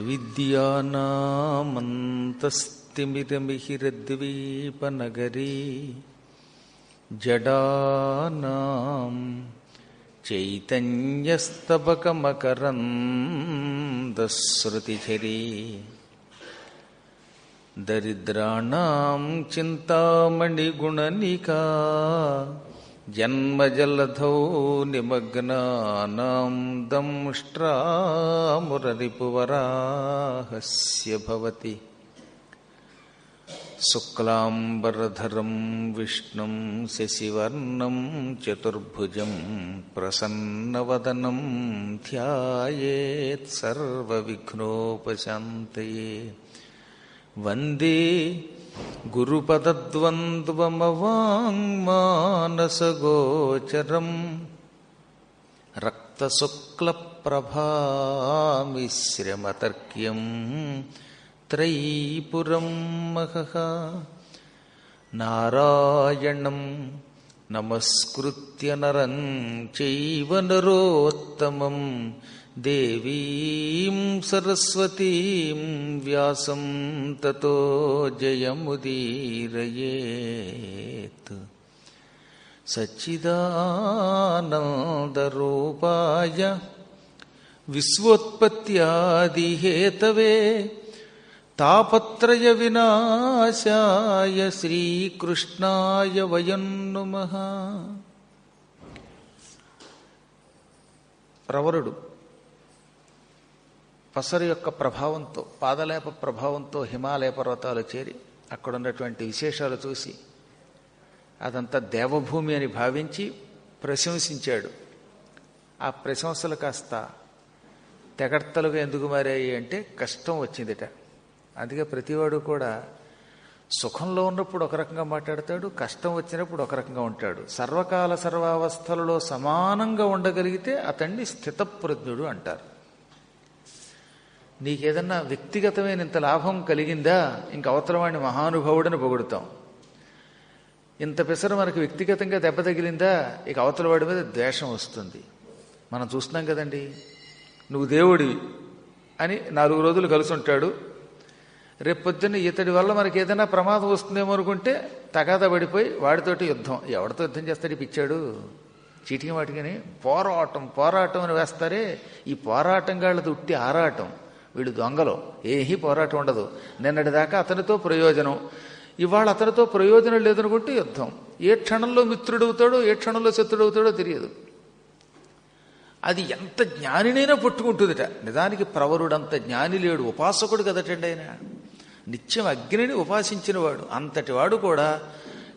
అవిద్యానామంతస్తిమిరమిహిరద్వీపనగరీ జడానాం చైతన్యస్తబకమకరందశ్రుతిఝరీ దరిద్రాణాం చింతామణిగుణనికా జన్మజలధౌ నిమగ్నానాం దంష్ట్రామురరిపువరాహస్య భవతి శుక్లాంబరధరం విష్ణుం శశివర్ణం చతుర్భుజం ప్రసన్నవదనం ధ్యాయేత్ సర్వవిఘ్నోపశాంతయే. వందే గురుపదద్వంద్వమవాంగ్మానసగోచరం రక్తశుక్లప్రభామిశ్రమతర్క్యం త్రైపురం మహః. నారాయణం నమస్కృత్య నరం చైవ నరోత్తమం దేవీం సరస్వతీం వ్యాసం తతో జయముదీరయేత్. సచ్చిదానందరూపాయ విశ్వోత్పత్యాదిహేతవే తాపత్రయ వినాశాయ శ్రీకృష్ణాయ వయం నమః. ప్రవరుడు పసరు యొక్క ప్రభావంతో, పాదలేప ప్రభావంతో హిమాలయ పర్వతాలు చేరి అక్కడ ఉన్నటువంటి విశేషాలు చూసి అదంతా దేవభూమి అని భావించి ప్రశంసించాడు. ఆ ప్రశంసలు కాస్త తెగడ్తలుగా ఎందుకు మారాయి అంటే కష్టం వచ్చిందిట. అందుకే ప్రతివాడు కూడా సుఖంలో ఉన్నప్పుడు ఒక రకంగా మాట్లాడతాడు, కష్టం వచ్చినప్పుడు ఒక రకంగా ఉంటాడు. సర్వకాల సర్వావస్థలలో సమానంగా ఉండగలిగితే అతన్ని స్థితప్రజ్ఞుడు అంటారు. నీకేదన్నా వ్యక్తిగతమైన ఇంత లాభం కలిగిందా, ఇంక అవతలవాడిని మహానుభావుడని పొగుడుతాం. ఇంత పిసరు మనకు వ్యక్తిగతంగా దెబ్బ తగిలిందా, ఇక అవతలవాడి మీద ద్వేషం వస్తుంది. మనం చూస్తున్నాం కదండి. నువ్వు దేవుడివి అని 4 రోజులు కలిసి ఉంటాడు. రేపొద్దున్న ఇతడి వల్ల మనకి ఏదైనా ప్రమాదం వస్తుందేమో అనుకుంటే తగాదా పడిపోయి వాడితోటి యుద్ధం. ఎవరితో యుద్ధం చేస్తాడు పిచ్చాడు? చీటికి వాటికని పోరాటం అని వేస్తారే. ఈ పోరాటం గాళ్ళది ఉట్టి ఆరాటం. వీడు దొంగలో ఏహీ పోరాటం ఉండదు. నిన్నటిదాకా అతనితో ప్రయోజనం, ఇవాళ అతనితో ప్రయోజనం లేదనుకుంటే యుద్ధం. ఏ క్షణంలో మిత్రుడవుతాడో ఏ క్షణంలో శత్రుడవుతాడో తెలియదు. అది ఎంత జ్ఞానినైనా పట్టుకుంటుందిట. నిజానికి ప్రవరుడంత జ్ఞాని లేడు, ఉపాసకుడు కదటండి ఆయన. నిత్యం అగ్నిని ఉపాసించినవాడు. అంతటి వాడు కూడా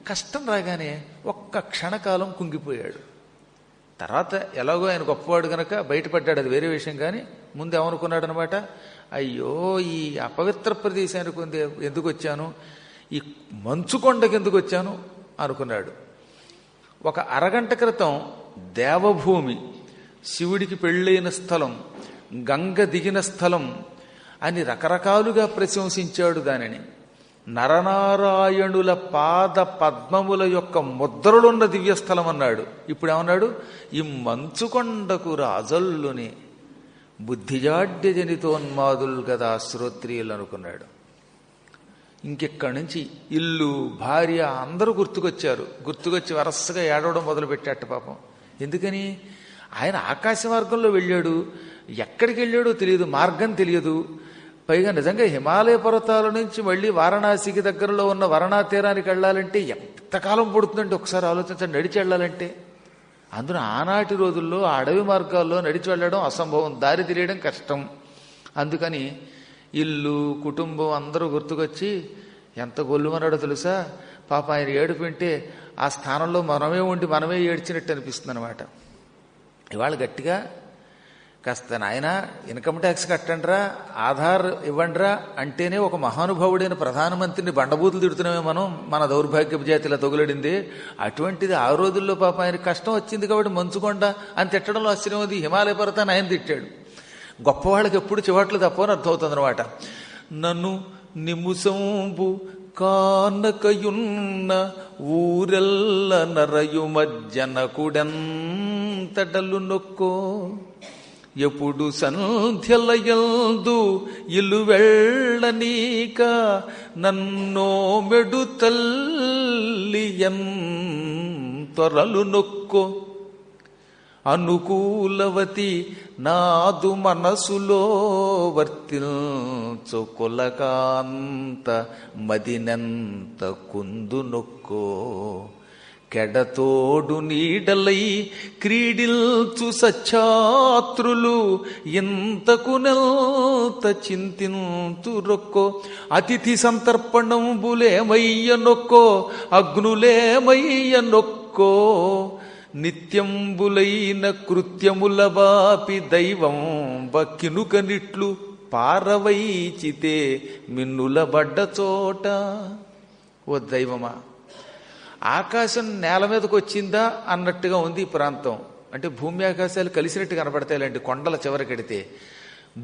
కష్టం రాగానే ఒక్క క్షణకాలం కుంగిపోయాడు. తర్వాత ఎలాగో ఆయన గొప్పవాడు గనక బయటపడ్డాడు, అది వేరే విషయం. కానీ ముందు ఏమనుకున్నాడు అనమాట, అయ్యో ఈ అపవిత్ర ప్రదేశానికి ఎందుకు వచ్చాను, ఈ మంచుకొండకి ఎందుకు వచ్చాను అనుకున్నాడు. ఒక అరగంట క్రితం దేవభూమి, శివుడికి పెళ్ళైన స్థలం, గంగ దిగిన స్థలం అని రకరకాలుగా ప్రశంసించాడు దానిని. నరనారాయణుల పాద పద్మముల యొక్క ముద్రలున్న దివ్యస్థలం అన్నాడు. ఇప్పుడు ఏమన్నాడు, ఈ మంచుకొండకు రాజల్లుని బుద్ధిజాడ్య జనితోన్మాదులు కదా శ్రోత్రియులు అనుకున్నాడు. ఇంకెక్కడి నుంచి ఇల్లు, భార్య అందరూ గుర్తుకొచ్చి వరసగా ఏడవడం మొదలుపెట్టాట పాపం. ఎందుకని? ఆయన ఆకాశ మార్గంలో వెళ్ళాడు, ఎక్కడికి వెళ్ళాడో తెలియదు, మార్గం తెలియదు. పైగా నిజంగా హిమాలయ పర్వతాల నుంచి మళ్ళీ వారణాసికి దగ్గరలో ఉన్న వరణా తీరానికి వెళ్ళాలంటే ఎంతకాలం పడుతుందంటే ఒకసారి ఆలోచించండి. నడిచి వెళ్ళాలంటే అందులో ఆనాటి రోజుల్లో ఆ అడవి మార్గాల్లో నడిచి వెళ్ళడం అసంభవం, దారి తెలియడం కష్టం. అందుకని ఇల్లు, కుటుంబం అందరూ గుర్తుకొచ్చి ఎంత గొల్లుమన్నాడో తెలుసా. పాప ఆయన ఏడుపు వింటే ఆ స్థానంలో మనమే ఉండి మనమే ఏడ్చినట్టు అనిపిస్తుంది అనమాట. ఇవాళ గట్టిగా కాస్త నాయన ఇన్కమ్ ట్యాక్స్ కట్టండిరా, ఆధార్ ఇవ్వండిరా అంటేనే ఒక మహానుభావుడైన ప్రధానమంత్రిని బండబూతులు తిడుతున్నామే మనం. మన దౌర్భాగ్యపు జాతిలా తగులడింది. అటువంటిది ఆ రోజుల్లో పాప ఆయనకి కష్టం వచ్చింది కాబట్టి మంచుకొండ అని తిట్టడంలో ఆశ్చర్యం ఉంది. హిమాలయ పర్వతాన్ని ఆయన తిట్టాడు. గొప్పవాళ్ళకి ఎప్పుడు చివాట్లు తప్పని అర్థమవుతుంది అనమాట. నన్ను నిముసంబు కానకయున్న ఊరెల్ల నరయు మజ్జనకుడెంతటలు నొక్కో ఎప్పుడు సంధ్యలయందు ఇల్లు వెళ్ళనీక నన్నో మెడు తల్లియం త్వరలు నొక్కో అనుకూలవతి నాదు మనసులో వర్తిల్చు కొలకాంత మదినంత కుందు నొక్కో కెడతోడు నీడలై క్రీడిల్చు సచ్ఛాత్రులు ఇంతకు నెల్త చింతింతురొక్కో అతిథి సంతర్పణంబులేమయ్య నొక్కో అగ్నులేమయ్య నొక్కో నిత్యంబులైన కృత్యముల బాపి దైవం బక్కినుకనిట్లు పారవైచితే మిన్నుల బడ్డ చోట. ఓ దైవమా, ఆకాశం నేల మీదకి వచ్చిందా అన్నట్టుగా ఉంది ఈ ప్రాంతం. అంటే భూమి ఆకాశాలు కలిసినట్టు కనపడతాయిలేండి కొండల చివరకెడితే.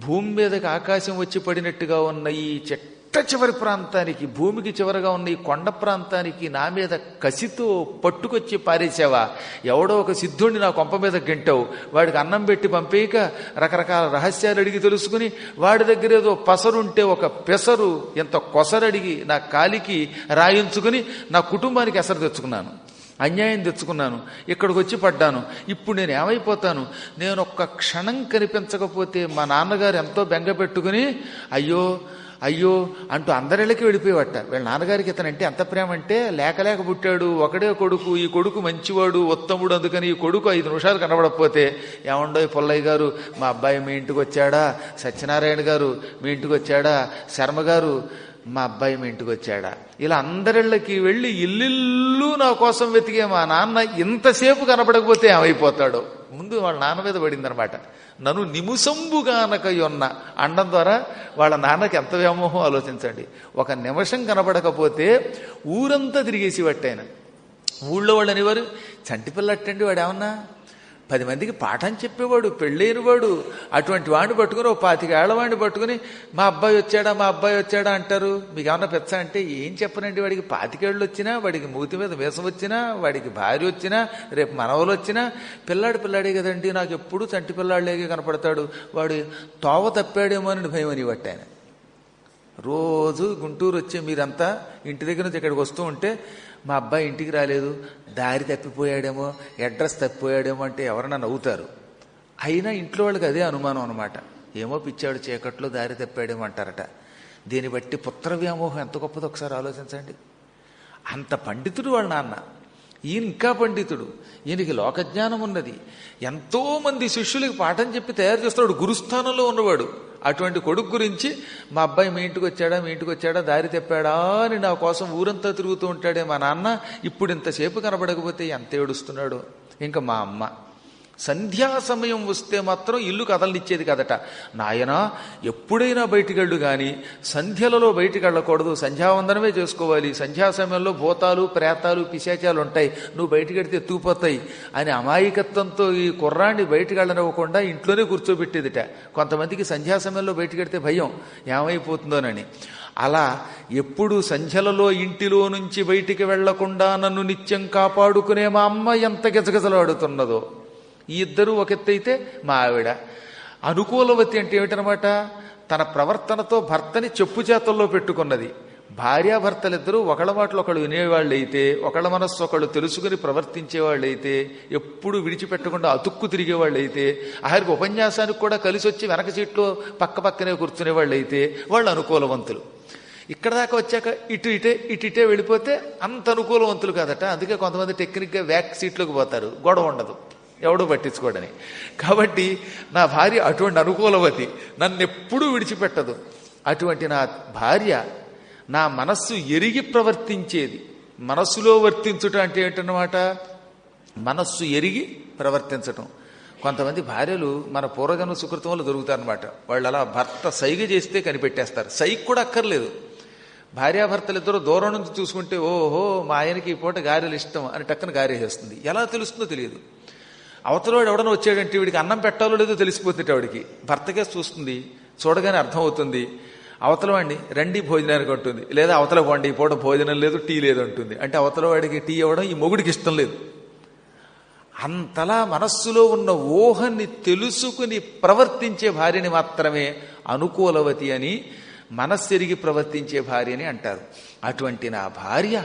భూమి మీదకి ఆకాశం వచ్చి పడినట్టుగా ఉన్న ఈ చెట్ట చివరి ప్రాంతానికి, భూమికి చివరగా ఉన్న ఈ కొండ ప్రాంతానికి నా మీద కసితో పట్టుకొచ్చి పారేసావా? ఎవడో ఒక సిద్ధుడిని నా కొంప మీద గెంటావు, వాడికి అన్నం పెట్టి పంపేయక రకరకాల రహస్యాలు అడిగి తెలుసుకుని వాడి దగ్గర ఏదో పసరుంటే ఒక పెసరు ఎంత కొసరడిగి నా కాలికి రాయించుకుని నా కుటుంబానికి ఎసరు తెచ్చుకున్నాను, అన్యాయం తెచ్చుకున్నాను, ఇక్కడికి వచ్చి పడ్డాను. ఇప్పుడు నేను ఏమైపోతాను? నేను ఒక్క క్షణం కనిపించకపోతే మా నాన్నగారు ఎంతో బెంగ పెట్టుకుని అయ్యో అయ్యో అంటూ అందరిళ్ళకి వెళ్ళిపోయేవట. వీళ్ళ నాన్నగారికి ఇతనంటే ఎంత ప్రేమ అంటే లేక లేక పుట్టాడు, ఒకడే కొడుకు, ఈ కొడుకు మంచివాడు ఉత్తముడు, అందుకని ఈ కొడుకు 5 నిమిషాలు కనబడకపోతే ఏమండో పుల్లయ్య గారు మా అబ్బాయి మీ ఇంటికి వచ్చాడా, సత్యనారాయణ గారు మీ ఇంటికి వచ్చాడా, శర్మ గారు మా అబ్బాయి మీ ఇంటికి వచ్చాడా, ఇలా అందరిళ్ళకి వెళ్ళి ఇల్లిల్లు నా కోసం వెతికే మా నాన్న ఇంతసేపు కనపడకపోతే ఏమైపోతాడో. ముందు వాళ్ళ నాన్న మీద పడిందనమాట. నన్ను నిముసంబుగానకయొన్న అండం ద్వారా వాళ్ళ నాన్నకి ఎంత వ్యామోహం ఆలోచించండి. ఒక నిమిషం కనపడకపోతే ఊరంతా తిరిగేసి పట్టాయన. ఊళ్ళో వాళ్ళు అనేవారు చంటి పిల్లట్టండి వాడు, ఏమన్నా 10 మందికి పాఠం చెప్పేవాడు, పెళ్ళైనవాడు, అటువంటి వాడిని పట్టుకుని 25 ఏళ్ల వాడిని పట్టుకుని మా అబ్బాయి వచ్చాడా మా అబ్బాయి వచ్చాడా అంటారు. మీకు ఏమన్నా పెచ్చ అంటే ఏం చెప్పనండి, వాడికి 25 ఏళ్ళు వచ్చినా, వాడికి మూతి మీద వేసం వచ్చినా, వాడికి భార్య వచ్చినా, రేపు మనవలు వచ్చినా పిల్లాడే కదండి, నాకు ఎప్పుడూ చంటి పిల్లాడిలాగే కనపడతాడు, వాడు తోవ తప్పాడేమో అని భయం అని పట్టాను. రోజు గుంటూరు వచ్చే మీరంతా ఇంటి దగ్గర నుంచి ఇక్కడికి వస్తూ ఉంటే మా అబ్బాయి ఇంటికి రాలేదు, దారి తప్పిపోయాడేమో, అడ్రస్ తప్పిపోయాడేమో అంటే ఎవరన్నా నవ్వుతారు. అయినా ఇంట్లో వాళ్ళకి అదే అనుమానం అనమాట. ఏమో పిచ్చాడు చీకట్లో దారి తప్పాడేమో అంటారట. దీన్ని బట్టి పుత్ర వ్యామోహం ఎంత గొప్పదో ఒకసారి ఆలోచించండి. అంత పండితుడు వాళ్ళ నాన్న, ఈయన ఇంకా పండితుడు, ఈయనకి లోకజ్ఞానం ఉన్నది, ఎంతో మంది శిష్యులకి పాఠం చెప్పి తయారు చేస్తున్నాడు, గురుస్థానంలో ఉన్నవాడు. అటువంటి కొడుకు గురించి మా అబ్బాయి మీ ఇంటికి వచ్చాడా దారి తెప్పాడా అని నా కోసం ఊరంతా తిరుగుతూ ఉంటాడే మా నాన్న, ఇప్పుడు ఇంతసేపు కనబడకపోతే ఎంత ఏడుస్తున్నాడు. ఇంకా మా అమ్మ సంధ్యా సమయం వస్తే మాత్రం ఇల్లు కదలనిచ్చేది కదట. నాయనా ఎప్పుడైనా బయటికెళ్ళు కానీ సంధ్యలలో బయటికి వెళ్ళకూడదు, సంధ్యావందనమే చేసుకోవాలి, సంధ్యా సమయంలో భూతాలు ప్రేతాలు పిశాచాలు ఉంటాయి, నువ్వు బయటికెడితే ఎత్తుకుపోతాయి అని అమాయకత్వంతో ఈ కుర్రాన్ని బయటికి వెళ్ళనివ్వకుండా ఇంట్లోనే కూర్చోబెట్టేదిట. కొంతమందికి సంధ్యా సమయంలో బయటికెడితే భయం ఏమైపోతుందోనని. అలా ఎప్పుడు సంధ్యలలో ఇంటిలో నుంచి బయటికి వెళ్లకుండా నన్ను నిత్యం కాపాడుకునే మా అమ్మ ఎంత గిజగిజలాడుతున్నదో. ఈ ఇద్దరు ఒక ఎత్తైతే మా ఆవిడ. అనుకూలవతి అంటే ఏమిటనమాట, తన ప్రవర్తనతో భర్తని చెప్పు చేతల్లో పెట్టుకున్నది. భార్యాభర్తలిద్దరూ ఒకళ్ళ మాటలు ఒకళ్ళు వినేవాళ్ళైతే, ఒకళ్ళ మనస్సు ఒకళ్ళు తెలుసుకుని ప్రవర్తించేవాళ్ళైతే, ఎప్పుడు విడిచిపెట్టకుండా అతుక్కు తిరిగేవాళ్ళైతే, ఆఖరికి ఉపన్యాసానికి కూడా కలిసి వచ్చి వెనక సీట్లో పక్కనే కూర్చునేవాళ్ళైతే వాళ్ళు అనుకూలవంతులు. ఇక్కడ దాకా వచ్చాక ఇటే వెళ్ళిపోతే అంత అనుకూలవంతులు కాదట. అందుకే కొంతమంది టెక్నిక్గా బ్యాక్ సీట్లోకి పోతారు, గొడవ ఉండదు, ఎవడో పట్టించుకోడని. కాబట్టి నా భార్య అటువంటి అనుకూలవతి, నన్ను ఎప్పుడూ విడిచిపెట్టదు. అటువంటి నా భార్య నా మనస్సు ఎరిగి ప్రవర్తించేది. మనస్సులో వర్తించుట అంటే ఏంటన్నమాట, మనస్సు ఎరిగి ప్రవర్తించటం. కొంతమంది భార్యలు మన పూర్వజన్మ సుకృతం వల్ల దొరుకుతారనమాట. వాళ్ళు అలా భర్త సైగ చేస్తే కనిపెట్టేస్తారు, సైగ కూడా అక్కర్లేదు. భార్యాభర్తలు ఇద్దరు దూరం నుంచి చూసుకుంటే ఓహో మా ఆయనకి ఈ పూట గారెలు ఇష్టం అని టక్కన గారేసేస్తుంది. ఎలా తెలుస్తుందో తెలియదు. అవతలవాడు ఎవడన్నా వచ్చాడంటే వీడికి అన్నం పెట్టాలో లేదో తెలిసిపోతుంటే వాడికి భర్తకే చూస్తుంది, చూడగానే అర్థమవుతుంది. అవతలవాడిని రండి భోజనానికి ఉంటుంది, లేదా అవతల వాడిని ఈ పూట భోజనం లేదు టీ లేదు అంటుంది. అంటే అవతలవాడికి టీ ఇవ్వడం ఈ మొగుడికి ఇష్టం లేదు. అంతలా మనస్సులో ఉన్న ఊహని తెలుసుకుని ప్రవర్తించే భార్యని మాత్రమే అనుకూలవతి అని, మనస్సెరిగి ప్రవర్తించే భార్య అని అంటారు. అటువంటి నా భార్య,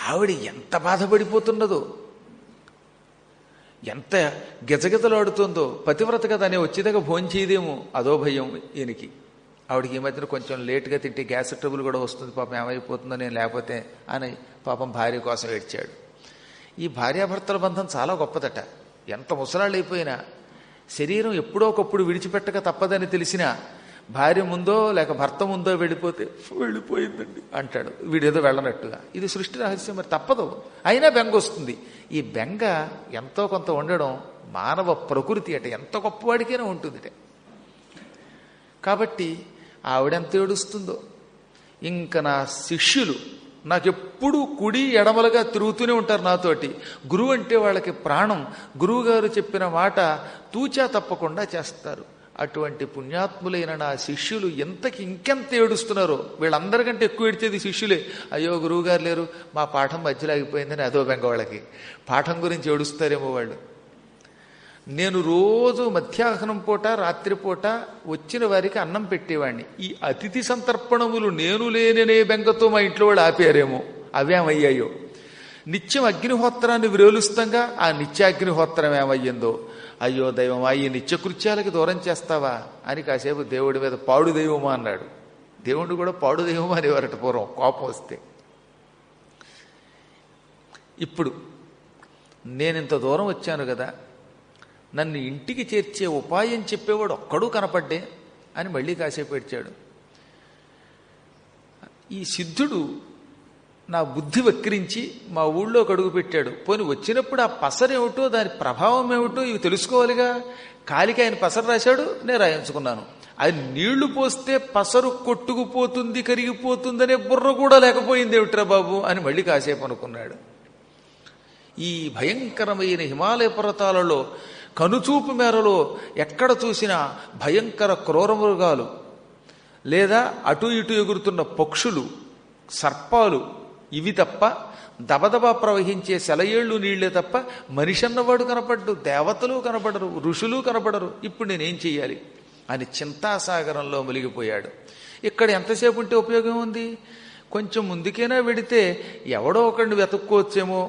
ఆవిడ ఎంత బాధపడిపోతున్నదో, ఎంత గిజగిజలాడుతుందో. పతివ్రత కదా అనే వచ్చేదాకా భోంచేదేమో, అదో భయం ఈయనకి. ఆవిడకి ఈ మధ్యన కొంచెం లేటుగా తింటే గ్యాస్ ట్రబుల్ కూడా వస్తుంది, పాపం ఏమైపోతుందో నేను లేకపోతే అని పాపం భార్య కోసం ఏడ్చాడు. ఈ భార్యాభర్తల బంధం చాలా గొప్పదట. ఎంత ముసలాళ్ళు అయిపోయినా శరీరం ఎప్పుడో ఒకప్పుడు విడిచిపెట్టక తప్పదని తెలిసినా భార్య ముందో లేక భర్త ముందో వెళ్ళిపోతే వెళ్ళిపోయిందండి అంటాడు, వీడేదో వెళ్ళనట్టుగా. ఇది సృష్టి రహస్యం, మరి తప్పదు. అయినా బెంగ వస్తుంది. ఈ బెంగ ఎంతో కొంత ఉండడం మానవ ప్రకృతి అట, ఎంత గొప్పవాడికైనా ఉంటుంది. కాబట్టి ఆవిడెంత ఏడుస్తుందో. ఇంకా నా శిష్యులు నాకెప్పుడూ కుడి ఎడమలుగా తిరుగుతూనే ఉంటారు నాతోటి. గురువు అంటే వాళ్ళకి ప్రాణం. గురువుగారు చెప్పిన మాట తూచా తప్పకుండా చేస్తారు. అటువంటి పుణ్యాత్ములైన నా శిష్యులు ఇంకెంత ఏడుస్తున్నారో. వీళ్ళందరికంటే ఎక్కువ ఏడ్చేది శిష్యులే. అయ్యో గురువుగారు లేరు, మా పాఠం మధ్యలో ఆగిపోయిందని అదో బెంగ వాళ్ళకి. పాఠం గురించి ఏడుస్తారేమో వాళ్ళు. నేను రోజు మధ్యాహ్నం పూట రాత్రిపూట వచ్చిన వారికి అన్నం పెట్టేవాడిని. ఈ అతిథి సంతర్పణములు నేను లేననే బెంగతో మా ఇంట్లో వాళ్ళు ఆపారేమో, అవేమయ్యాయో. నిత్యం అగ్నిహోత్రాన్ని విరోలుస్తంగా ఆ నిత్యాగ్నిహోత్రం ఏమయ్యిందో. అయ్యో దైవమా, ఈ నిత్యకృత్యాలకి దూరం చేస్తావా అని కాసేపు దేవుడి మీద పాడు దైవమా అన్నాడు. దేవుడు కూడా పాడు దైవమా అనేవారట పూర్వం, కోపం వస్తే. ఇప్పుడు నేనింత దూరం వచ్చాను కదా, నన్ను ఇంటికి చేర్చే ఉపాయం చెప్పేవాడు ఒక్కడూ కనపడ్డే అని మళ్ళీ కాసేపు ఏడ్చాడు. ఈ సిద్ధుడు నా బుద్ధి వక్రించి మా ఊళ్ళో అడుగు పెట్టాడు. పోని వచ్చినప్పుడు ఆ పసరేమిటో దాని ప్రభావం ఏమిటో ఇవి తెలుసుకోవాలిగా. కాలికి ఆయన పసరు రాశాడు, నేను రాయించుకున్నాను. అది నీళ్లు పోస్తే పసరు కొట్టుకుపోతుంది, కరిగిపోతుందనే బుర్ర కూడా లేకపోయింది ఏమిట్రా బాబు అని మళ్ళీ కాసేపు అనుకున్నాడు. ఈ భయంకరమైన హిమాలయ పర్వతాలలో కనుచూపు మేరలో ఎక్కడ చూసినా భయంకర క్రూరమృగాలు, లేదా అటు ఇటు ఎగురుతున్న పక్షులు, సర్పాలు, ఇవి తప్ప, దబదబా ప్రవహించే సెలయేళ్లు నీళ్లే తప్ప మనిషి అన్నవాడు కనపడ్డు, దేవతలు కనపడరు, ఋషులు కనపడరు. ఇప్పుడు నేనేం చెయ్యాలి అని చింతాసాగరంలో మునిగిపోయాడు. ఇక్కడ ఎంతసేపు ఉంటే ఉపయోగం ఉంది? కొంచెం ముందుకైనా వెడితే ఎవడో ఒకడిని వెతుక్కోవచ్చేమో.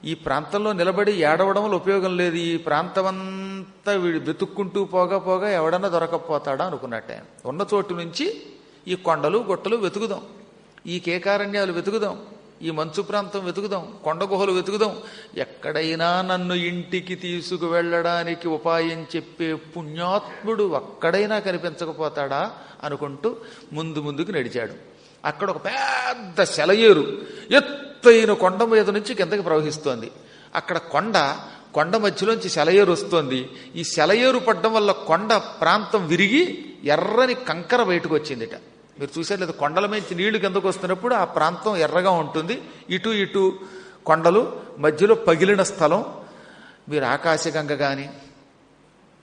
ఈ ప్రాంతంలో నిలబడి ఏడవడంలో ఉపయోగం లేదు. ఈ ప్రాంతమంతా వీడు వెతుక్కుంటూ పోగా ఎవడన్నా దొరకపోతాడా అనుకున్నట్టే. ఉన్న చోటు నుంచి ఈ కొండలు గుట్టలు వెతుకుదాం, ఈ కేకారణ్యాలు వెతుకుదాం, ఈ మంచు ప్రాంతం వెతుకుదాం, కొండ గుహలు వెతుకుదాం. ఎక్కడైనా నన్ను ఇంటికి తీసుకువెళ్ళడానికి ఉపాయం చెప్పే పుణ్యాత్ముడు ఒక్కడైనా కనిపించకపోతాడా అనుకుంటూ ముందుకు నడిచాడు. అక్కడ ఒక పెద్ద సెలయేరు ఎత్తైన కొండ మీద నుంచి కిందకి ప్రవహిస్తోంది. అక్కడ కొండ మధ్యలోంచి సెలయేరు వస్తోంది. ఈ సెలయేరు పడ్డం వల్ల కొండ ప్రాంతం విరిగి ఎర్రని కంకర బయటకు వచ్చిందిట. మీరు చూసారు లేదా, కొండల నుంచి నీళ్లు కిందకు వస్తున్నప్పుడు ఆ ప్రాంతం ఎర్రగా ఉంటుంది. ఇటు కొండలు, మధ్యలో పగిలిన స్థలం. మీరు ఆకాశగంగ కానీ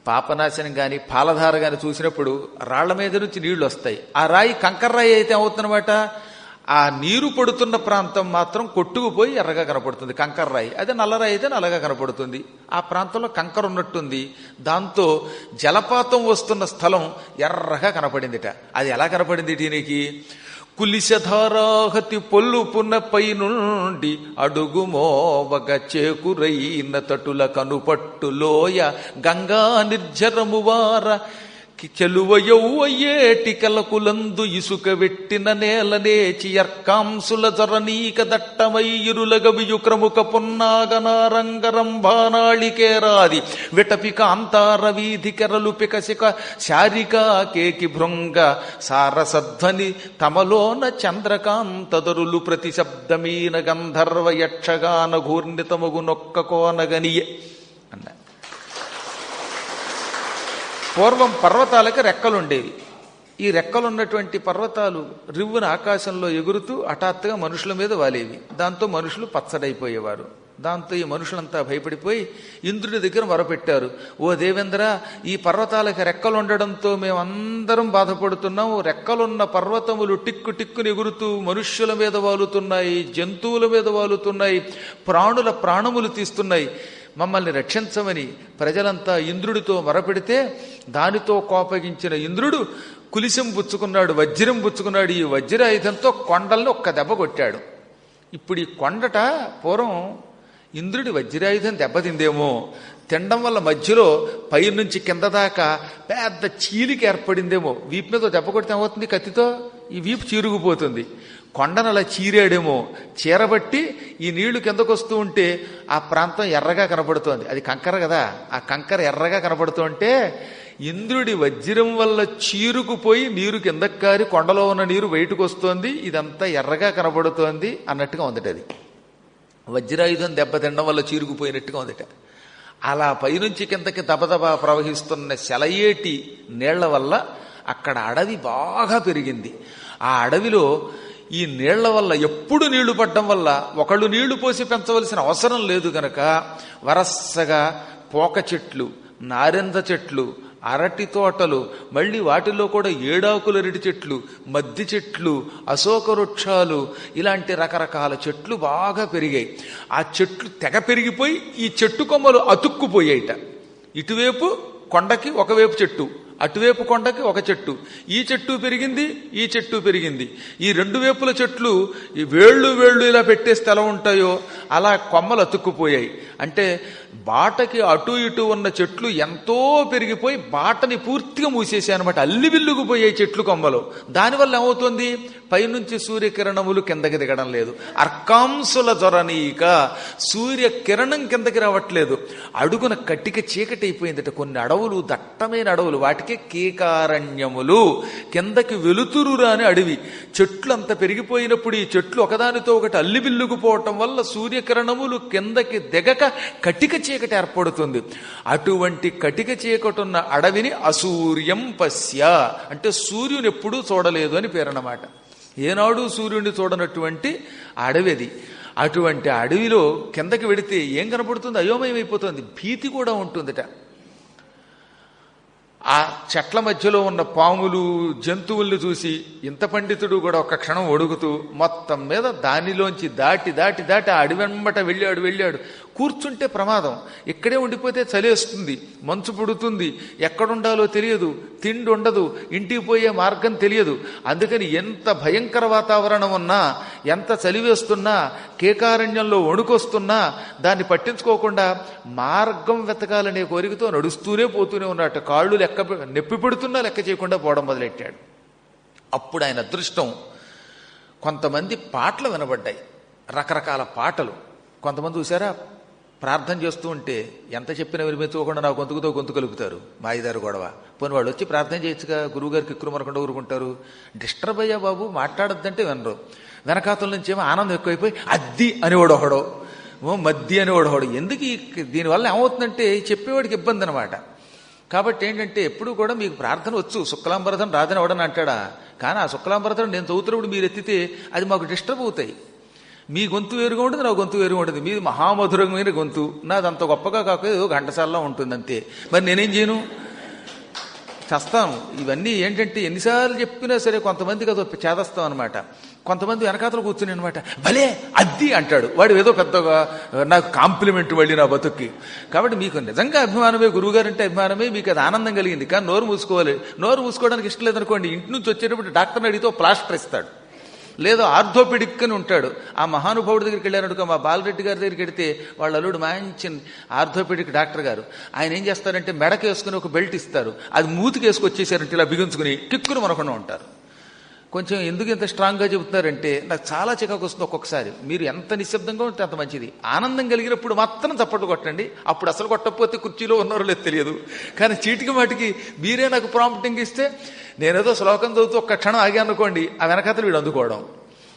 పాపనాశనం కానీ పాలధార కానీ చూసినప్పుడు రాళ్ల మీద నుంచి నీళ్లు వస్తాయి. ఆ రాయి కంకర్రాయి అయితే అవుతున్నమాట, ఆ నీరు పడుతున్న ప్రాంతం మాత్రం కొట్టుకుపోయి ఎర్రగా కనపడుతుంది కంకర్రాయి. అదే నల్లరాయి అయితే నల్లగా కనపడుతుంది. ఆ ప్రాంతంలో కంకర ఉన్నట్టుంది. దాంతో జలపాతం వస్తున్న స్థలం ఎర్రగా కనపడిందిట. అది ఎలా కనపడింది దీనికి? కులిశధారాహతి పొల్లుపున్న పై నుండి అడుగుమోవగ చేకురైన తటుల కనుపట్టులోయ గంగా నిర్జరము వార చెలువయౌయేటి కలకులందు ఇసుక వెట్టిన నేలనేచి ఎర్కాంసుల జరనీక దట్టమయ్యురులగవియు క్రముక పున్నాగనారంగరంభానాళికేరాది విటపి కాంతార వీధి కెరలు పికసిక శారికా కేకి భృంగ సారసధ్వని తమలోన చంద్రకాంతదరులు ప్రతిశబ్దమీన గంధర్వ యక్షగాన ఘూర్ణితమగు నొక్క కోనగనియే అన్న. పూర్వం పర్వతాలకు రెక్కలుండేవి. ఈ రెక్కలున్నటువంటి పర్వతాలు రివ్వున ఆకాశంలో ఎగురుతూ హఠాత్తుగా మనుషుల మీద వాలేవి. దాంతో మనుషులు పచ్చడైపోయేవారు. దాంతో ఈ మనుషులంతా భయపడిపోయి ఇంద్రుడి దగ్గర మొరపెట్టారు. ఓ దేవేంద్ర, ఈ పర్వతాలకు రెక్కలు ఉండడంతో మేమందరం బాధపడుతున్నాం. రెక్కలున్న పర్వతములు టిక్కు టిక్కుని ఎగురుతూ మనుష్యుల మీద వాలుతున్నాయి, జంతువుల మీద వాలుతున్నాయి, ప్రాణుల ప్రాణములు తీస్తున్నాయి. మమ్మల్ని రక్షించమని ప్రజలంతా ఇంద్రుడితో మొరపెడితే దానితో కోపగించిన ఇంద్రుడు కులిశం పుచ్చుకున్నాడు, వజ్రం పుచ్చుకున్నాడు. ఈ వజ్రాయుధంతో కొండల్ని ఒక్క దెబ్బ కొట్టాడు. ఇప్పుడు ఈ కొండట పూర్వం ఇంద్రుడి వజ్రాయుధం దెబ్బతిందేమో, తినడం వల్ల మధ్యలో పైనుంచి కింద దాకా పెద్ద చీలిక ఏర్పడిందేమో. వీపు మీద దెబ్బ కొడితే ఏమవుతుంది? కత్తితో ఈ వీపు చీరుకుపోతుంది. కొండను అలా చీరాడేమో. చీరబట్టి ఈ నీళ్లు కిందకు వస్తూ ఉంటే ఆ ప్రాంతం ఎర్రగా కనపడుతోంది. అది కంకర కదా, ఆ కంకర ఎర్రగా కనపడుతూ ఉంటే ఇంద్రుడి వజ్రం వల్ల చీరుకుపోయి నీరు కిందకు కారి కొండలో ఉన్న నీరు బయటకు వస్తోంది, ఇదంతా ఎర్రగా కనపడుతోంది అన్నట్టుగా ఉందట. అది వజ్రాయుధం దెబ్బతినడం వల్ల చీరుకుపోయినట్టుగా ఉందట. అలా పైనుంచి కిందకి దబదబా ప్రవహిస్తున్న సెలయేటి నీళ్ల వల్ల అక్కడ అడవి బాగా పెరిగింది. ఆ అడవిలో ఈ నీళ్ల వల్ల ఎప్పుడు నీళ్లు పడ్డం వల్ల ఒకళ్ళు నీళ్లు పోసి పెంచవలసిన అవసరం లేదు గనక వరసగా పోక చెట్లు, నారింజ చెట్లు, అరటి తోటలు, మళ్ళీ వాటిల్లో కూడా ఏడాకుల అరటి చెట్లు, మద్ది చెట్లు, అశోక వృక్షాలు, ఇలాంటి రకరకాల చెట్లు బాగా పెరిగాయి. ఆ చెట్లు తెగ పెరిగిపోయి ఈ చెట్టు కొమ్మలు అతుక్కుపోయాయిట. ఇటువైపు కొండకి ఒకవైపు చెట్టు, అటువైపు కొండకి ఒక చెట్టు, ఈ చెట్టు పెరిగింది, ఈ చెట్టు పెరిగింది. ఈ రెండు వైపుల చెట్లు ఈ వేళ్ళు ఇలా పెట్టేస్తే ఎలా ఉంటాయో అలా కొమ్మలు అతుక్కుపోయాయి. అంటే బాటకి అటు ఇటు ఉన్న చెట్లు ఎంతో పెరిగిపోయి బాటని పూర్తిగా మూసేసాయి అనమాట. అల్లివిల్లుకుపోయాయి చెట్లు కొమ్మలు. దానివల్ల ఏమవుతుంది? పైనుంచి సూర్యకిరణములు కిందకి దిగడం లేదు. అర్కాంసుల జొరనీక, సూర్యకిరణం కిందకి రావట్లేదు. అడుగున కట్టిక చీకటి అయిపోయిందట. కొన్ని అడవులు, దట్టమైన అడవులు, వాటికి కీకారణ్యములు, కిందకి వెలుతురు రాని అడవి. చెట్లు అంత పెరిగిపోయినప్పుడు ఈ చెట్లు ఒకదానితో ఒకటి అల్లివిల్లుకుపోవటం వల్ల సూర్యకిరణములు కిందకి దిగక కటిక చీకటి ఏర్పడుతుంది. అటువంటి కటిక చీకటున్న అడవిని అసూర్యం పశ్య అంటే సూర్యుని ఎప్పుడూ చూడలేదు అని పేరన్నమాట. ఏనాడు సూర్యుడిని చూడనటువంటి అడవి అది. అటువంటి అడవిలో కిందకి వెడితే ఏం కనపడుతుంది? అయోమయం అయిపోతుంది. భీతి కూడా ఉంటుందట. ఆ చెట్ల మధ్యలో ఉన్న పాములు, జంతువుల్ని చూసి ఇంత పండితుడు కూడా ఒక్క క్షణం ఒడుగుతూ మొత్తం మీద దానిలోంచి దాటి ఆ అడవెంబట వెళ్ళాడు. కూర్చుంటే ప్రమాదం, ఇక్కడే ఉండిపోతే చలేస్తుంది, మంచు పుడుతుంది, ఎక్కడుండాలో తెలియదు, తిండి ఉండదు, ఇంటికి పోయే మార్గం తెలియదు. అందుకని ఎంత భయంకర వాతావరణం ఉన్నా, ఎంత చలివేస్తున్నా, కేకారణ్యంలో వణుకొస్తున్నా దాన్ని పట్టించుకోకుండా మార్గం వెతకాలనే కోరికతో నడుస్తూనే పోతూనే ఉన్నట్టు. కాళ్ళు నొప్పి పెడుతున్నా లెక్క చేయకుండా పోవడం మొదలెట్టాడు. అప్పుడు ఆయన అదృష్టం, కొంతమంది పాటలు వినబడ్డాయి, రకరకాల పాటలు. కొంతమంది చూసారా, ప్రార్థన చేస్తూ ఉంటే ఎంత చెప్పినా వినిపించుకోకుండా నా గొంతుకుతో గొంతు కలుపుతారు. మాయిదారు గొడవ. పోనీ వాళ్ళు వచ్చి ప్రార్థన చేయొచ్చుగా, గురువుగారికి ఎక్కువ మరకుండా ఊరుకుంటారు. డిస్టర్బ్ అయ్యా బాబు, మాట్లాడొద్దంటే వినరు. వెనకాతల నుంచి ఏమో ఆనందం ఎక్కువైపోయి అద్ది అనేవాడు ఒకడో, మద్ది అనేవాడు ఒకడు. ఎందుకు దీనివల్ల ఏమవుతుందంటే చెప్పేవాడికి ఇబ్బంది అనమాట. కాబట్టి ఏంటంటే ఎప్పుడు కూడా మీకు ప్రార్థన వచ్చు, శుక్లాంబరధం రాదని ఎవడని అంటాడా? కానీ ఆ శుక్లాంబరధం నేను చదువుతున్నప్పుడు మీరు ఎత్తితే అది మాకు డిస్టర్బ్ అవుతాయి. మీ గొంతు వేరుగా ఉంటుంది, నా గొంతు వేరుగా ఉంటుంది. మీది మహామధురమైన గొంతు, నాది అంత గొప్పగా కాకపోతే ఏదో ఘంటసాలలో ఉంటుంది అంతే. మరి నేనేం చేయను? చస్తాను. ఇవన్నీ ఏంటంటే ఎన్నిసార్లు చెప్పినా సరే కొంతమందికి అదో చేదస్తాం అనమాట. కొంతమంది వెనకాతలు కూర్చుని అనమాట, భలే అద్ది అంటాడు వాడు, ఏదో పెద్దగా నాకు కాంప్లిమెంట్ వెళ్ళి నా బతుక్కి. కాబట్టి మీకు నిజంగా అభిమానమే, గురువుగారంటే అభిమానమే, మీకు అది ఆనందం కలిగింది. కానీ నోరు మూసుకోవాలి. నోరు మూసుకోవడానికి ఇష్టం లేదనుకోండి, ఇంటి నుంచి వచ్చేటప్పుడు డాక్టర్ని అడిగితే ప్లాస్టర్ ఇస్తాడు, లేదో ఆర్థోపెడిక్ అని ఉంటాడు. ఆ మహానుభావుడి దగ్గరికి వెళ్ళారనుకో, మా బాలరెడ్డి గారి దగ్గరికి వెడితే వాళ్ళ అల్లుడు మంచి ఆర్థోపెడిక్ డాక్టర్ గారు, ఆయన ఏం చేస్తారంటే మెడకు వేసుకుని ఒక బెల్ట్ ఇస్తారు, అది మూతికి వేసుకొచ్చేసారంటే ఇలా బిగించుకుని కిక్కును మనకుండా ఉంటారు. కొంచెం ఎందుకు ఇంత స్ట్రాంగ్గా చెబుతున్నారంటే నాకు చాలా చికాకు వస్తుంది ఒక్కొక్కసారి. మీరు ఎంత నిశ్శబ్దంగా ఉంటే అంత మంచిది. ఆనందం కలిగినప్పుడు మాత్రం చప్పట్లు కొట్టండి. అప్పుడు అసలు కొట్టకపోతే కుర్చీలో ఉన్నారో లేదు తెలియదు. కానీ చీటికి మాటికి మీరే నాకు ప్రాంప్టింగ్ ఇస్తే నేనేదో శ్లోకం చదువుతూ ఒక్క క్షణం ఆగాను అనుకోండి, ఆ వెనకాతలు వీడు అందుకోవడం.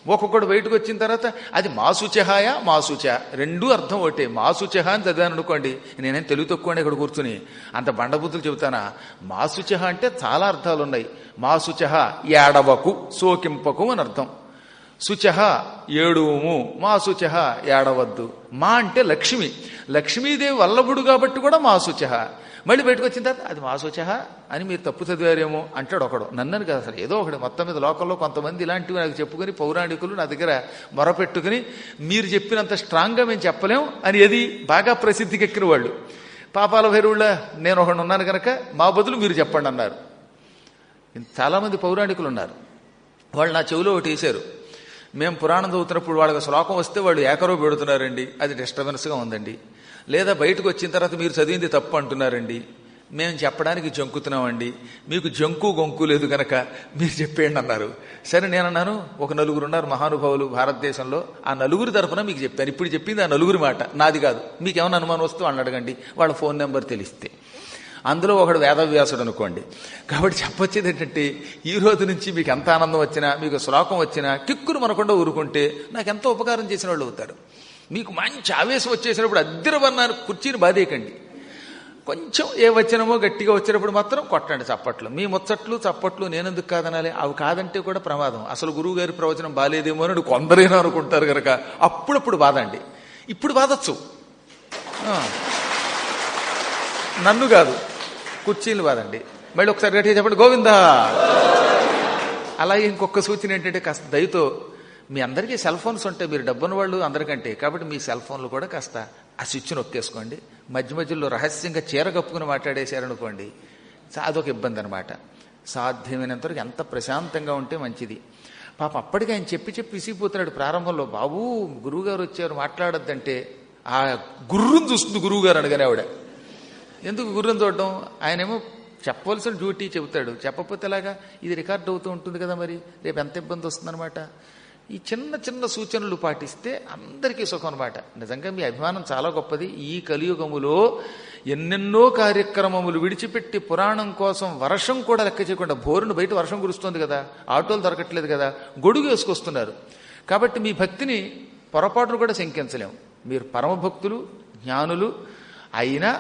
ఒక్కొక్కడు బయటకు వచ్చిన తర్వాత అది మాసుచహాయ మాసుచ రెండూ అర్థం ఒకటే. మాసుచహ అని చదివాను అనుకోండి, నేనేం తెలుగు తక్కువ ఇక్కడ కూర్చుని అంత బండబుద్ధులు చెబుతానా. మాసుచహ అంటే చాలా అర్థాలు ఉన్నాయి. మాసుచహ ఏడవకు, సోకింపకు అని అర్థం. శుచహ ఏడుము, మాసుచహ ఏడవద్దు. మా అంటే లక్ష్మి. లక్ష్మీదేవి వల్లభుడు కాబట్టి కూడా మా శుచ. మళ్ళీ బయటకు వచ్చిన తర్వాత అది మా శుచ అని మీరు తప్పు చదివారేమో అంటాడు ఒకడు. నన్నని కదా అసలు ఏదో ఒకటి మొత్తం మీద లోకంలో కొంతమంది ఇలాంటివి నాకు చెప్పుకొని పౌరాణికులు నా దగ్గర మొరపెట్టుకుని మీరు చెప్పినంత స్ట్రాంగ్గా మేము చెప్పలేం అని ఏది బాగా ప్రసిద్ధికెక్కిన వాళ్ళు పాపాల భైరవుళ్ళ నేను ఒకడు ఉన్నాను కనుక మా బదులు మీరు చెప్పండి అన్నారు. చాలామంది పౌరాణికులు ఉన్నారు. వాళ్ళు నా చెవిలో ఒకటి వేశారు. మేము పురాణం చదువుతున్నప్పుడు వాళ్ళకి శ్లోకం వస్తే వాళ్ళు ఏకరో పెడుతున్నారండి, అది డిస్టర్బెన్స్గా ఉందండి. లేదా బయటకు వచ్చిన తర్వాత మీరు చదివింది తప్పు అంటున్నారండి, మేము చెప్పడానికి జంకుతున్నామండి, మీకు జంకు గొంకు లేదు కనుక మీరు చెప్పేయండి అన్నారు. సరే నేనన్నాను, ఒక నలుగురు ఉన్నారు మహానుభావులు భారతదేశంలో, ఆ నలుగురి తరఫున మీకు చెప్పాను. ఇప్పుడు చెప్పింది ఆ నలుగురి మాట, నాది కాదు. మీకు ఏమైనా అనుమానం వస్తే వాళ్ళని అడగండి, వాళ్ళ ఫోన్ నెంబర్ తెలిస్తే. అందులో ఒకడు వేదవ్యాసుడు అనుకోండి. కాబట్టి చెప్పొచ్చేది ఏంటంటే, ఈ రోజు నుంచి మీకు ఎంత ఆనందం వచ్చినా, మీకు శ్లోకం వచ్చినా కిక్కురు మనకుండా ఊరుకుంటే నాకు ఎంతో ఉపకారం చేసిన వాళ్ళు అవుతారు. మీకు మంచి ఆవేశం వచ్చేసినప్పుడు అద్దెరవన్నారు కుర్చీని బాధేయకండి. కొంచెం ఏ వచనమో గట్టిగా వచ్చినప్పుడు మాత్రం కొట్టండి చప్పట్లు. మీ ముచ్చట్లు చప్పట్లు నేనెందుకు కాదనాలి? అవి కాదంటే కూడా ప్రమాదం. అసలు గురువు గారి ప్రవచనం బాలేదేమో అని కొందరైనా అనుకుంటారు కనుక అప్పుడప్పుడు బాధండి. ఇప్పుడు బాధచ్చు, నన్ను కాదు, కుర్చీలు బాదండి. మళ్ళీ ఒకసారి గట్టిగా చెప్పండి గోవిందా. అలాగే ఇంకొక సూచన ఏంటంటే, కాస్త దయతో మీ అందరికీ సెల్ ఫోన్స్ ఉంటాయి, మీరు డబ్బున్న వాళ్ళు అందరికంటే, కాబట్టి మీ సెల్ ఫోన్లు కూడా కాస్త ఆ స్విచ్ నొక్కేసుకోండి. మధ్య మధ్యలో రహస్యంగా చీర కప్పుకుని మాట్లాడేశారనుకోండి, అదొక ఇబ్బంది అనమాట. సాధ్యమైనంతవరకు ఎంత ప్రశాంతంగా ఉంటే మంచిది. పాప అప్పటికి ఆయన చెప్పి చెప్పి విసిగిపోతున్నాడు ప్రారంభంలో. బాబు గురువుగారు వచ్చారు మాట్లాడొద్దంటే ఆ గుర్రుని చూస్తుంది గురువుగారు అనగానే ఆవిడ. ఎందుకు గుర్రం చూడడం? ఆయనేమో చెప్పవలసిన డ్యూటీ చెబుతాడు, చెప్పకపోతే ఎలాగా? ఇది రికార్డ్ అవుతూ ఉంటుంది కదా, మరి రేపు ఎంత ఇబ్బంది వస్తుందన్నమాట. ఈ చిన్న చిన్న సూచనలు పాటిస్తే అందరికీ సుఖం అనమాట. నిజంగా మీ అభిమానం చాలా గొప్పది. ఈ కలియుగములో ఎన్నెన్నో కార్యక్రమములు విడిచిపెట్టి పురాణం కోసం వర్షం కూడా లెక్క చేయకుండా, బోరును బయట వర్షం కురుస్తుంది కదా, ఆటోలు దొరకట్లేదు కదా, గొడుగు వేసుకొస్తున్నారు. కాబట్టి మీ భక్తిని పొరపాటును కూడా శంకించలేము. మీరు పరమభక్తులు, జ్ఞానులు. అయినా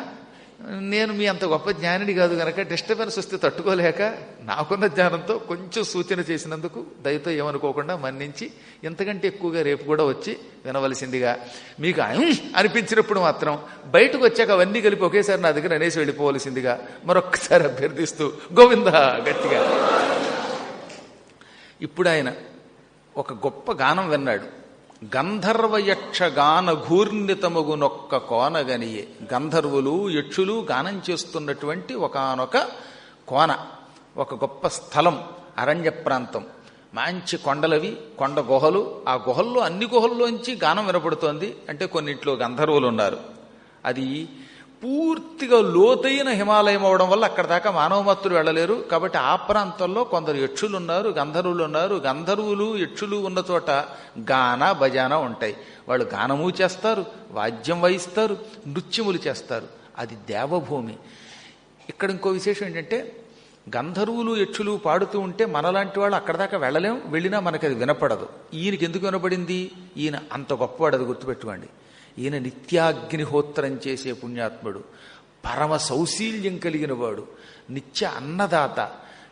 నేను మీ అంత గొప్ప జ్ఞానిని కాదు కనుక డిస్టర్బెన్స్ వస్తే తట్టుకోలేక నాకున్న జ్ఞానంతో కొంచెం సూచన చేసినందుకు దయతో ఏమనుకోకుండా మన్నించి ఇంతకంటే ఎక్కువగా రేపు కూడా వచ్చి వినవలసిందిగా. మీకు అనిపించినప్పుడు మాత్రం బయటకు వచ్చాక అవన్నీ కలిపి ఒకేసారి నా దగ్గర అనేసి వెళ్ళిపోవలసిందిగా మరొక్కసారి అభ్యర్థిస్తూ గోవింద గట్టిగా. ఇప్పుడు ఆయన ఒక గొప్ప గానం విన్నాడు. గంధర్వయక్ష గాన ఘూర్ణితమగునొక్క కోనగనియే. గంధర్వులు యక్షులు గానం చేస్తున్నటువంటి ఒకానొక కోన, ఒక గొప్ప స్థలం, అరణ్య ప్రాంతం, మంచి కొండలవి, కొండ గుహలు. ఆ గుహల్లో అన్ని గుహల్లోంచి గానం వినపడుతోంది. అంటే కొన్నింట్లో గంధర్వులు ఉన్నారు. అది పూర్తిగా లోతైన హిమాలయం అవడం వల్ల అక్కడ దాకా మానవమత్తులు వెళ్ళలేరు. కాబట్టి ఆ ప్రాంతంలో కొందరు యక్షులు ఉన్నారు, గంధర్వులు ఉన్నారు. గంధర్వులు యక్షులు ఉన్న చోట గాన భజన ఉంటాయి. వాళ్ళు గానము చేస్తారు, వాద్యం వాయిస్తారు, నృత్యములు చేస్తారు. అది దేవభూమి. ఇక్కడ ఇంకో విశేషం ఏంటంటే, గంధర్వులు యక్షులు పాడుతూ ఉంటే మనలాంటి వాళ్ళు అక్కడ దాకా వెళ్ళలేం, వెళ్ళినా మనకి అది వినపడదు. ఈయనకి ఎందుకు వినపడింది? ఈయన అంత గొప్పవాడు, అది గుర్తుపెట్టుకోండి. ఈయన నిత్యాగ్నిహోత్రం చేసే పుణ్యాత్ముడు, పరమ సౌశీల్యం కలిగిన వాడు, నిత్య అన్నదాత,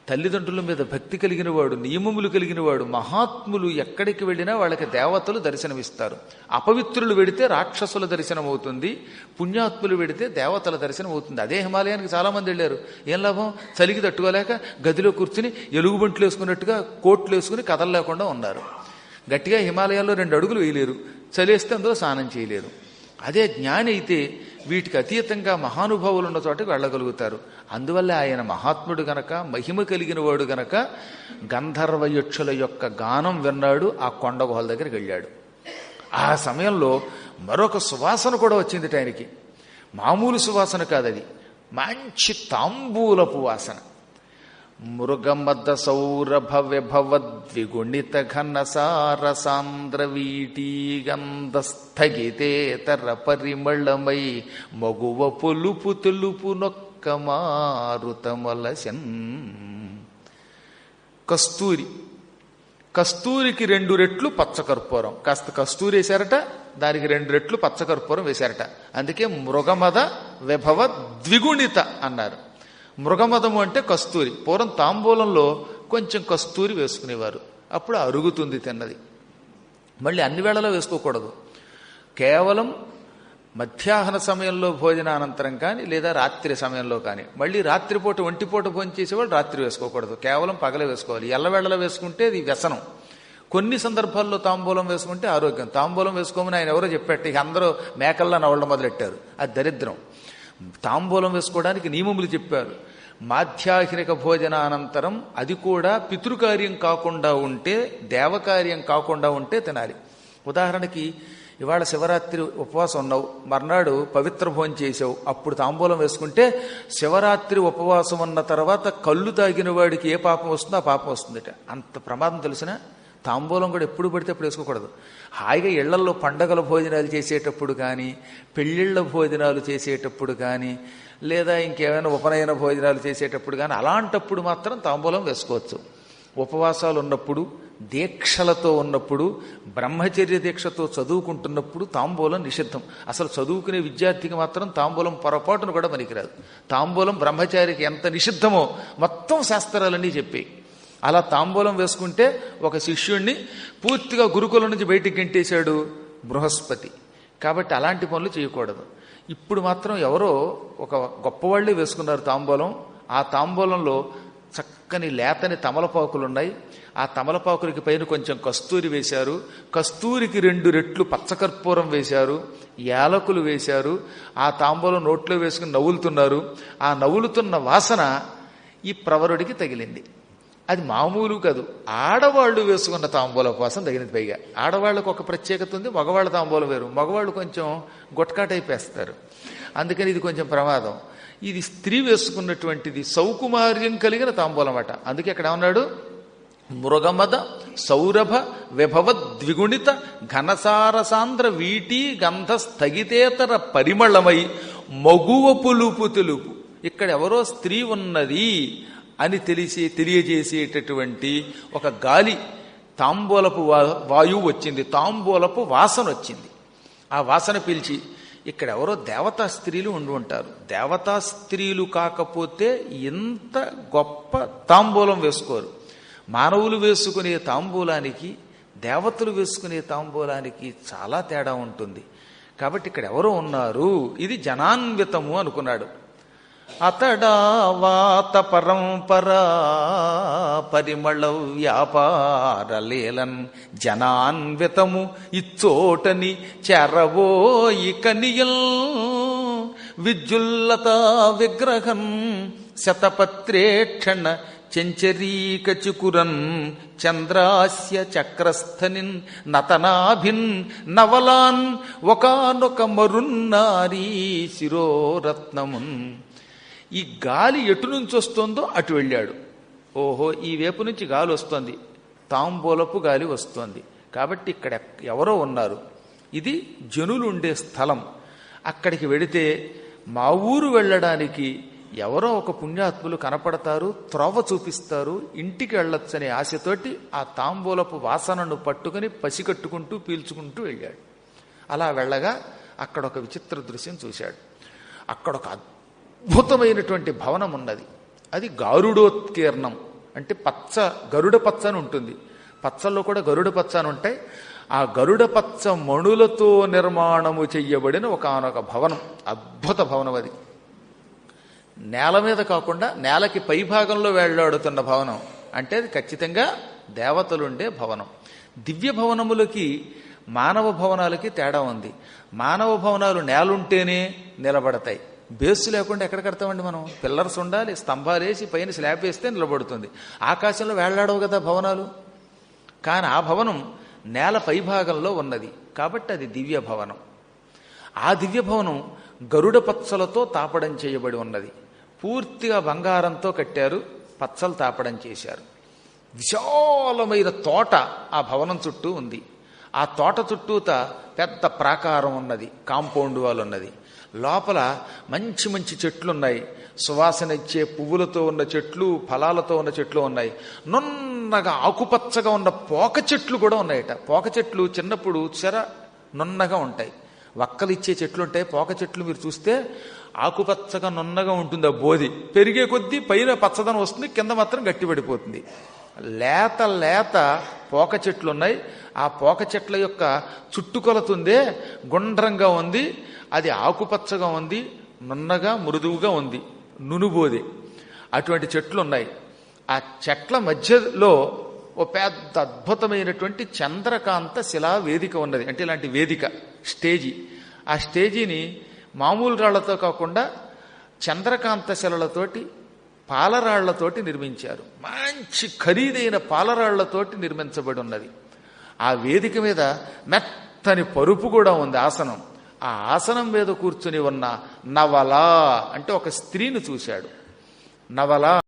తల్లిదండ్రుల మీద భక్తి కలిగిన వాడు, నియమములు కలిగిన వాడు. మహాత్ములు ఎక్కడికి వెళ్ళినా వాళ్ళకి దేవతలు దర్శనమిస్తారు. అపవిత్రులు వెడితే రాక్షసుల దర్శనం అవుతుంది, పుణ్యాత్ములు వెడితే దేవతల దర్శనం అవుతుంది. అదే హిమాలయానికి చాలామంది వెళ్ళారు. ఏం లాభం? చలికి తట్టుకోలేక గదిలో కూర్చుని ఎలుగుబంట్లు వేసుకున్నట్టుగా కోట్లు వేసుకుని కదలలేకుండా ఉన్నారు. గట్టిగా హిమాలయాల్లో 2 అడుగులు వేయలేరు, చలేస్తే అందులో స్నానం చేయలేరు. అదే జ్ఞాని అయితే వీటికి అతీతంగా మహానుభావులు ఉన్న చోటకి వెళ్ళగలుగుతారు. అందువల్ల ఆయన మహాత్ముడు గనక, మహిమ కలిగిన వాడు గనక గంధర్వయక్షుల యొక్క గానం విన్నాడు. ఆ కొండ గుహల దగ్గరికి వెళ్ళాడు. ఆ సమయంలో మరొక సువాసన కూడా వచ్చింది ఆయనకి. మామూలు సువాసన కాదది, మంచి తాంబూలపు వాసన. మృగమద సౌరభ విభవద్విగుణిత ఘన సారసాంద్ర వీటీ గంధస్థగితేతర పరిమళమై మగువ పొలుపు తెలుపు నొక్క మారుతమలసన్. కస్తూరి, కస్తూరికి 2 రెట్లు పచ్చకర్పూరం. కాస్త కస్తూరి వేశారట, దానికి 2 రెట్లు పచ్చకర్పూరం వేశారట. అందుకే మృగమద విభవ ద్విగుణిత అన్నారు. మృగమదము అంటే కస్తూరి. పూర్వం తాంబూలంలో కొంచెం కస్తూరి వేసుకునేవారు, అప్పుడు అరుగుతుంది తిన్నది. మళ్ళీ అన్ని వేళలో వేసుకోకూడదు. కేవలం మధ్యాహ్న సమయంలో భోజనానంతరం కానీ లేదా రాత్రి సమయంలో కానీ, మళ్ళీ రాత్రిపూట ఒంటిపూట భోజనం చేసేవాళ్ళు రాత్రి వేసుకోకూడదు, కేవలం పగలే వేసుకోవాలి. ఎల్లవేళలా వేసుకుంటే అది వ్యసనం. కొన్ని సందర్భాల్లో తాంబూలం వేసుకుంటే ఆరోగ్యం. తాంబూలం వేసుకోమని ఆయన ఎవరో చెప్పారు, ఇక అందరూ మేకల్లా నవ్వడం మొదలెట్టారు. అది దరిద్రం. తాంబూలం వేసుకోవడానికి నియమములు చెప్పారు. మాధ్యాహ్నిక భోజనానంతరం, అది కూడా పితృకార్యం కాకుండా ఉంటే, దేవకార్యం కాకుండా ఉంటే తినాలి. ఉదాహరణకి ఇవాళ శివరాత్రి ఉపవాసం ఉన్నావు, మర్నాడు పవిత్ర భోజనం చేసావు, అప్పుడు తాంబూలం వేసుకుంటే శివరాత్రి ఉపవాసం ఉన్న తర్వాత కళ్ళు తాగిన వాడికి ఏ పాపం వస్తుందో ఆ పాపం వస్తుందట. అంత ప్రమాదం తెలిసిన తాంబూలం కూడా ఎప్పుడు పడితే అప్పుడు వేసుకోకూడదు. హాయిగా ఇళ్లల్లో పండగల భోజనాలు చేసేటప్పుడు కానీ, పెళ్ళిళ్ళ భోజనాలు చేసేటప్పుడు కానీ, లేదా ఇంకేమైనా ఉపనయన భోజనాలు చేసేటప్పుడు కానీ, అలాంటప్పుడు మాత్రం తాంబూలం వేసుకోవచ్చు. ఉపవాసాలు ఉన్నప్పుడు, దీక్షలతో ఉన్నప్పుడు, బ్రహ్మచర్య దీక్షతో చదువుకుంటున్నప్పుడు తాంబూలం నిషిద్ధం. అసలు చదువుకునే విద్యార్థికి మాత్రం తాంబూలం పొరపాటును కూడా పనికిరాదు. తాంబూలం బ్రహ్మచారికి ఎంత నిషిద్ధమో మొత్తం శాస్త్రాలన్నీ చెప్పాయి. అలా తాంబూలం వేసుకుంటే ఒక శిష్యుణ్ణి పూర్తిగా గురుకులం నుంచి బయటికి గెంటేశాడు బృహస్పతి. కాబట్టి అలాంటి పనులు చేయకూడదు. ఇప్పుడు మాత్రం ఎవరో ఒక గొప్పవాళ్లే వేసుకున్నారు తాంబూలం. ఆ తాంబూలంలో చక్కని లేతని తమలపాకులున్నాయి. ఆ తమలపాకులకి పైన కొంచెం కస్తూరి వేశారు. కస్తూరికి 2 రెట్లు పచ్చకర్పూరం వేశారు, యాలకులు వేశారు. ఆ తాంబూలం నోట్లో వేసుకుని నవ్వులుతున్నారు. ఆ నవ్వులుతున్న వాసన ఈ ప్రవరుడికి తగిలింది. అది మామూలు కాదు, ఆడవాళ్లు వేసుకున్న తాంబూలం కోసం తగినది. పైగా ఆడవాళ్లకు ఒక ప్రత్యేకత ఉంది, మగవాళ్ళ తాంబూలం వేరు. మగవాళ్ళు కొంచెం గొట్కాటైపేస్తారు, అందుకని ఇది కొంచెం ప్రమాదం. ఇది స్త్రీ వేసుకున్నటువంటిది సౌకుమార్యం కలిగిన తాంబూలం అట. అందుకే అక్కడ ఏమన్నాడు, మృగమద సౌరభ విభవ ద్విగుణిత ఘనసార సాంద్ర వీటి గంధ స్థగితేతర పరిమళమై మగువ పులుపు తెలుపు. ఇక్కడ ఎవరో స్త్రీ ఉన్నది అని తెలియజేసేటటువంటి ఒక గాలి, తాంబూలపు వాయువు వచ్చింది, తాంబూలపు వాసన వచ్చింది. ఆ వాసన పీల్చి ఇక్కడ ఎవరో దేవతా స్త్రీలు ఉండి ఉంటారు. దేవతా స్త్రీలు కాకపోతే ఇంత గొప్ప తాంబూలం వేసుకోరు. మానవులు వేసుకునే తాంబూలానికి, దేవతలు వేసుకునే తాంబూలానికి చాలా తేడా ఉంటుంది. కాబట్టి ఇక్కడ ఎవరో ఉన్నారు, ఇది జనాన్వితము అనుకున్నాడు. అతడా వాత పరంపరా పరిమళ వ్యాపారలేలన్ జనాన్వితము ఇచ్చోటని చెరవోయి కనియల్ విద్యుల్లత విగ్రహం శతపత్రేక్షణ చెంచరీక చికురన్ చంద్రాస్య చక్రస్థనిన్ నతనాభిన్ నవలాన్ ఒకానొక మరున్నారీ శిరోరత్నమున్. ఈ గాలి ఎటు నుంచి వస్తుందో అటు వెళ్ళాడు. ఓహో, ఈ వైపు నుంచి గాలి వస్తోంది, తాంబూలపు గాలి వస్తోంది. కాబట్టి ఇక్కడ ఎవరో ఉన్నారు, ఇది జనులు ఉండే స్థలం. అక్కడికి వెడితే మా ఊరు వెళ్ళడానికి ఎవరో ఒక పుణ్యాత్ములు కనపడతారు, త్రోవ చూపిస్తారు, ఇంటికి వెళ్ళొచ్చనే ఆశతోటి ఆ తాంబూలపు వాసనను పట్టుకుని పసికట్టుకుంటూ పీల్చుకుంటూ వెళ్ళాడు. అలా వెళ్ళగా అక్కడ ఒక విచిత్ర దృశ్యం చూశాడు. అక్కడ ఒక అద్భుతమైనటువంటి భవనం ఉన్నది. అది గారుడోత్కీర్ణం, అంటే పచ్చ, గరుడ పచ్చ అని ఉంటుంది. పచ్చల్లో కూడా గరుడ పచ్చ అని ఉంటాయి. ఆ గరుడ పచ్చ మణులతో నిర్మాణము చెయ్యబడిన ఒకానొక భవనం, అద్భుత భవనం అది. నేల మీద కాకుండా నేలకి పై భాగంలో వేళ్లాడుతున్న భవనం అంటే అది ఖచ్చితంగా దేవతలుండే భవనం. దివ్య భవనములకి మానవ భవనాలకి తేడా ఉంది. మానవ భవనాలు నేలుంటేనే నిలబడతాయి, బేసు లేకుండా ఎక్కడ కడతామండి మనం? పిల్లర్స్ ఉండాలి, స్తంభాలు వేసి పైన స్లాబ్ వేస్తే నిలబడుతుంది. ఆకాశంలో వేళ్లాడవు కదా భవనాలు. కానీ ఆ భవనం నేల పైభాగంలో ఉన్నది కాబట్టి అది దివ్య భవనం. ఆ దివ్య భవనం గరుడ పచ్చలతో తాపడం చేయబడి ఉన్నది. పూర్తిగా బంగారంతో కట్టారు, పచ్చలు తాపడం చేశారు. విశాలమైన తోట ఆ భవనం చుట్టూ ఉంది. ఆ తోట చుట్టూత పెద్ద ప్రాకారం ఉన్నది, కాంపౌండ్ వాల్ ఉన్నది. లోపల మంచి మంచి చెట్లున్నాయి, సువాసన ఇచ్చే పువ్వులతో ఉన్న చెట్లు, ఫలాలతో ఉన్న చెట్లు ఉన్నాయి. నున్నగా ఆకుపచ్చగా ఉన్న పోక చెట్లు కూడా ఉన్నాయట. పోక చెట్లు చిన్నప్పుడు నున్నగా ఉంటాయి, వక్కలిచ్చే చెట్లు ఉంటాయి. పోక చెట్లు మీరు చూస్తే ఆకుపచ్చగా నున్నగా ఉంటుంది. ఆ బోధి పెరిగే కొద్దీ పైన పచ్చదనం వస్తుంది, కింద మాత్రం గట్టిపడిపోతుంది. లేత లేత పోక చెట్లున్నాయి. ఆ పోక చెట్ల యొక్క చుట్టుకొలతుందే గుండ్రంగా ఉంది. అది ఆకుపచ్చగా ఉంది, నున్నగా మృదువుగా ఉంది, నునుబోది. అటువంటి చెట్లు ఉన్నాయి. ఆ చెట్ల మధ్యలో ఓ పెద్ద అద్భుతమైనటువంటి చంద్రకాంత శిలా వేదిక ఉన్నది. అంటే ఇలాంటి వేదిక, స్టేజీ. ఆ స్టేజీని మామూలు రాళ్లతో కాకుండా చంద్రకాంత శిలలతోటి, పాలరాళ్లతోటి నిర్మించారు. మంచి ఖరీదైన పాలరాళ్లతోటి నిర్మించబడి ఉన్నది. ఆ వేదిక మీద మెత్తని పరుపు కూడా ఉంది, ఆసనం. ఆ ఆసనం మీద కూర్చుని ఉన్న నవల అంటే ఒక స్త్రీని చూశాడు. నవల